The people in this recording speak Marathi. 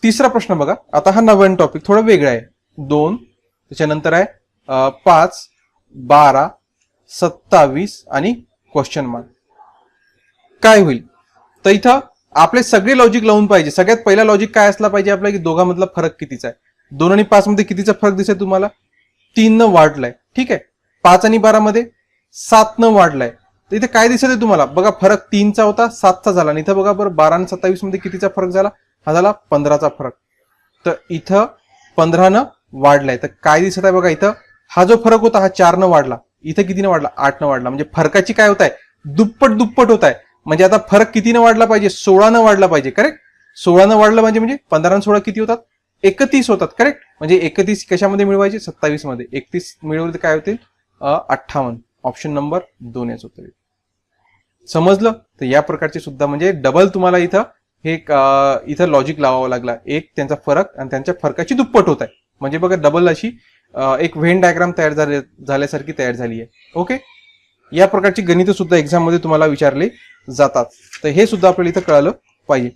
तिसरा प्रश्न बघा, आता हा नवीन टॉपिक थोडा वेगळा आहे. 2, त्याच्यानंतर आहे 5, 12, 27 आणि क्वेश्चन मार्क. काय होईल तर इथं आपले सगळे लॉजिक लावून पाहिजे. सगळ्यात पहिला लॉजिक काय असला पाहिजे आपला, की दोघांमधला फरक कितीचा आहे. 2 आणि 5 मध्ये कितीचा फरक दिसेल तुम्हाला, 3 न वाढलाय. ठीक आहे. 5 आणि 12 मध्ये 7 न वाढलाय. तर इथे काय दिसत आहे तुम्हाला बघा, फरक 3चा होता 7चा झाला. आणि इथं बघा बरं 12 आणि 27 मध्ये कितीचा फरक झाला, हा झाला 15चा फरक. तर इथं 15 न वाढलाय. तर काय दिसत आहे बघा, इथं हा जो फरक होता हा 4 न वाढला, इथं कितीने वाढला, 8 न वाढला. म्हणजे फरकाची काय होत आहे, दुप्पट होत आहे. म्हणजे आता फरक कितीने वाढला पाहिजे, 16 न वाढला पाहिजे. करेक्ट. 16 न वाढलं म्हणजे 15 आणि 16 किती होतात, 31 होतात. करेक्ट. म्हणजे 31 कशामध्ये मिळवायचे, 27 मध्ये. 31 मिळवले तर काय होतील, 58. ऑप्शन नंबर 2 याच उत्तर येईल. समजलं. तर या प्रकारचे सुद्धा म्हणजे डबल तुम्हाला इथं हे इथं लॉजिक लावावं लागला. एक त्यांचा फरक आणि त्यांच्या फरकाची दुप्पट होत आहे. म्हणजे बघा डबल अशी एक व्हेन डायग्राम तयार झाल्यासारखी तयार झाली आहे. ओके. या प्रकारची गणित सुद्धा एक्झाम मध्ये तुम्हाला विचारले जातात. तर हे सुद्धा आपल्याला इथं कळालं पाहिजे.